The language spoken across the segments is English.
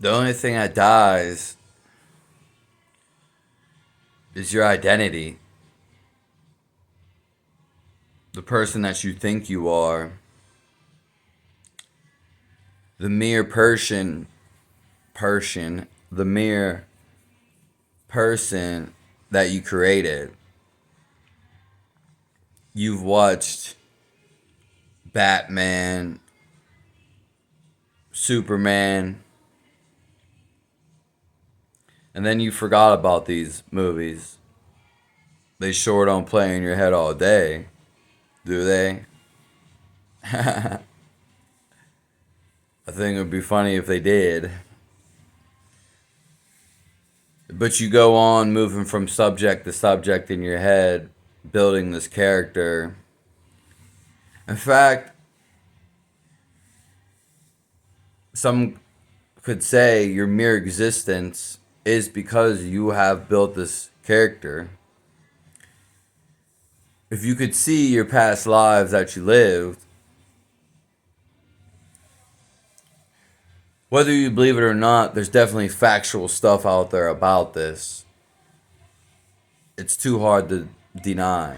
The only thing that dies is your identity. The person that you think you are. The mere the mere person that you created. You've watched Batman, Superman, and then you forgot about these movies. They sure don't play in your head all day, do they? I think it would be funny if they did. But you go on moving from subject to subject in your head, building this character. In fact, some could say your mere existence is because you have built this character. If you could see your past lives that you lived, whether you believe it or not, there's definitely factual stuff out there about this. It's too hard to deny.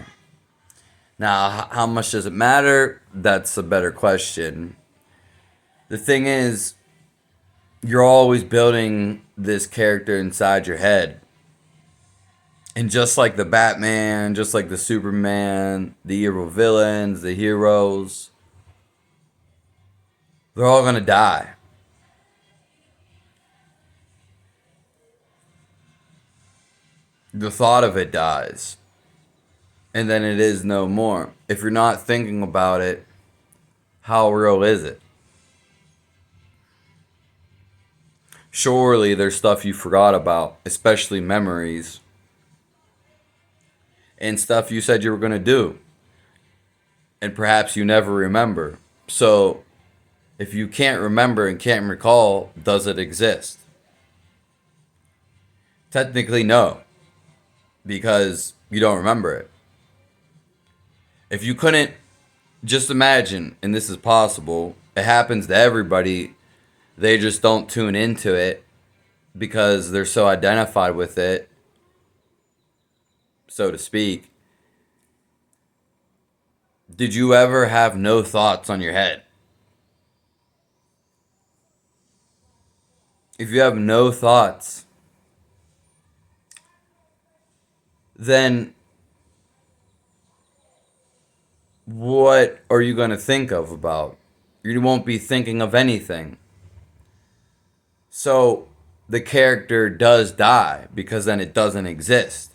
Now, how much does it matter? That's a better question. The thing is, you're always building this character inside your head. And just like the Batman, just like the Superman, the evil villains, the heroes, they're all going to die. The thought of it dies. And then it is no more. If you're not thinking about it, how real is it? Surely there's stuff you forgot about, especially memories. And stuff you said you were going to do. And perhaps you never remember. So, if you can't remember and can't recall, does it exist? Technically, no. Because you don't remember it. If you couldn't, just imagine, and this is possible, it happens to everybody, they just don't tune into it because they're so identified with it, so to speak. Did you ever have no thoughts on your head? If you have no thoughts, then what are you going to think of about? You won't be thinking of anything. So the character does die because then it doesn't exist.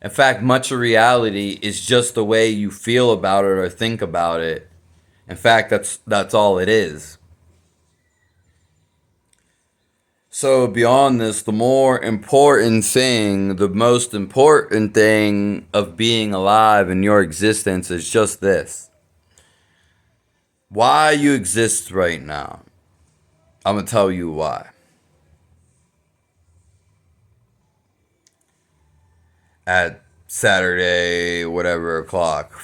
In fact, much of reality is just the way you feel about it or think about it. In fact, that's all it is. So beyond this, the most important thing of being alive in your existence is just this. Why you exist right now. I'm going to tell you why. At Saturday, whatever o'clock,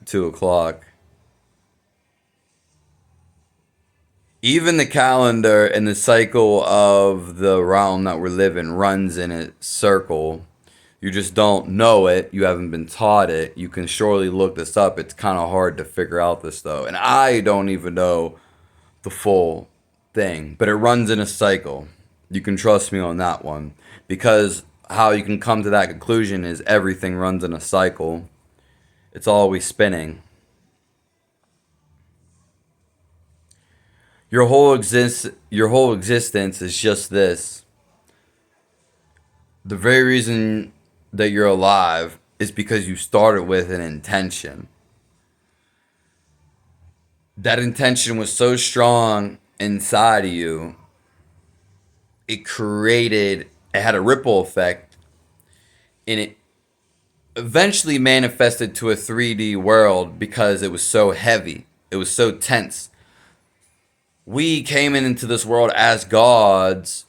2 o'clock. Even the calendar and the cycle of the realm that we're living runs in a circle. You just don't know it. You haven't been taught it. You can surely look this up. It's kind of hard to figure out this, though. And I don't even know the full thing. But it runs in a cycle. You can trust me on that one. Because how you can come to that conclusion is everything runs in a cycle. It's always spinning. Your whole existence is just this. The very reason that you're alive is because you started with an intention. That intention was so strong inside of you, it had a ripple effect, and it eventually manifested to a 3D world because it was so heavy. It was so tense. We came into this world as gods,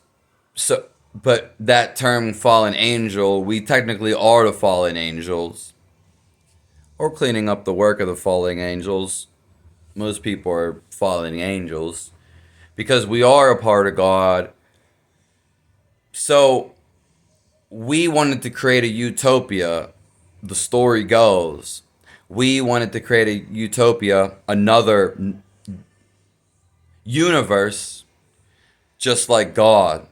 but that term fallen angel, we technically are the fallen angels. Or cleaning up the work of the fallen angels. Most people are fallen angels because we are a part of God. So we wanted to create a utopia. The story goes, we wanted to create a utopia, another universe, just like God.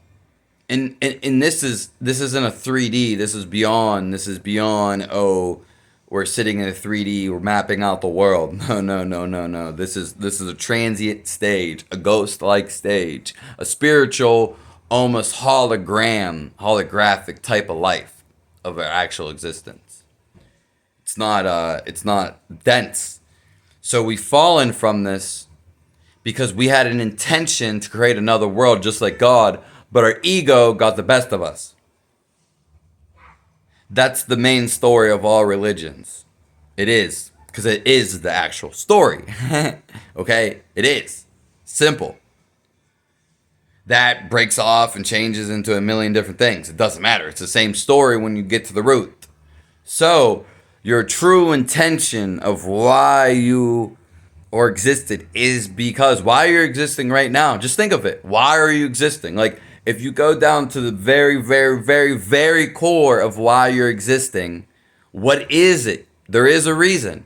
And this isn't a 3D. This is beyond. This is beyond. Oh, we're sitting in a 3D. We're mapping out the world. No, no, no, no, no. This is a transient stage, a ghost-like stage, a spiritual, almost holographic type of life of our actual existence. It's not dense. So we've fallen from this because we had an intention to create another world just like God, but our ego got the best of us. That's the main story of all religions. It is, because it is the actual story. Okay? It is. Simple. That breaks off and changes into a million different things. It doesn't matter. It's the same story when you get to the root. So, your true intention of why you or existed is because why you're existing right now. Just think of it. Why are you existing? Like, if you go down to the very, very, very, very core of why you're existing, what is it? There is a reason.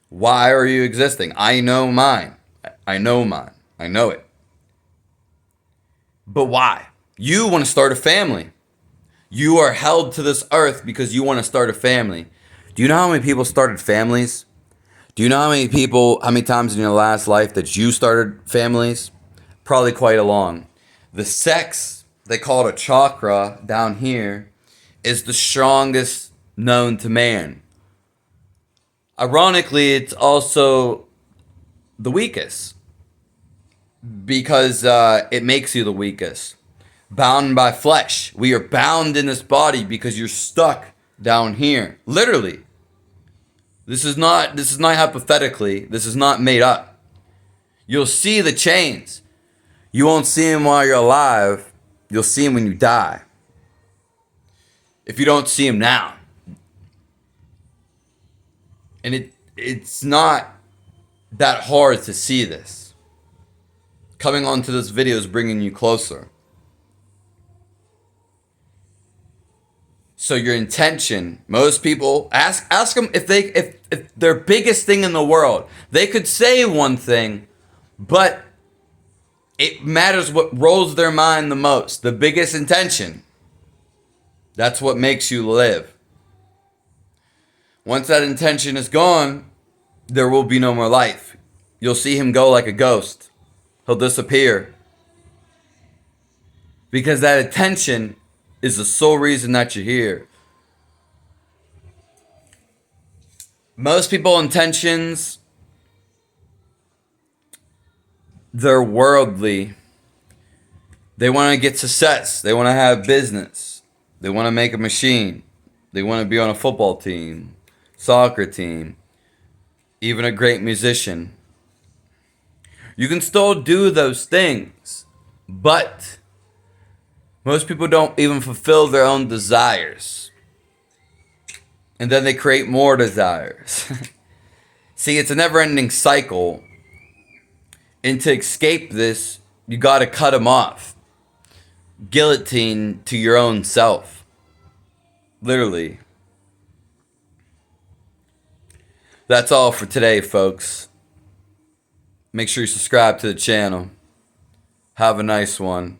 Why are you existing? I know mine. I know mine. I know it. But why? You want to start a family. You are held to this earth because you want to start a family. Do you know how many people started families? Do you know how many times in your last life that you started families? Probably quite a long. The sex, they call it a chakra down here, is the strongest known to man. Ironically, it's also the weakest because it makes you the weakest. Bound by flesh. We are bound in this body because you're stuck down here. Literally. This is not hypothetically. This is not made up. You'll see the chains. You won't see them while you're alive. You'll see them when you die. If you don't see them now. And it's not that hard to see this. Coming onto this video is bringing you closer. So your intention, most people ask them if their biggest thing in the world, they could say one thing, but it matters what rolls their mind the most. The biggest intention. That's what makes you live. Once that intention is gone, there will be no more life. You'll see him go like a ghost. He'll disappear. Because that intention is the sole reason that you're here. Most people intentions, they're worldly. They want to get success. They want to have business. They want to make a machine. They want to be on a football team, soccer team, even a great musician. You can still do those things, but most people don't even fulfill their own desires. And then they create more desires. See, it's a never-ending cycle. And to escape this, you got to cut them off. Guillotine to your own self. Literally. That's all for today, folks. Make sure you subscribe to the channel. Have a nice one.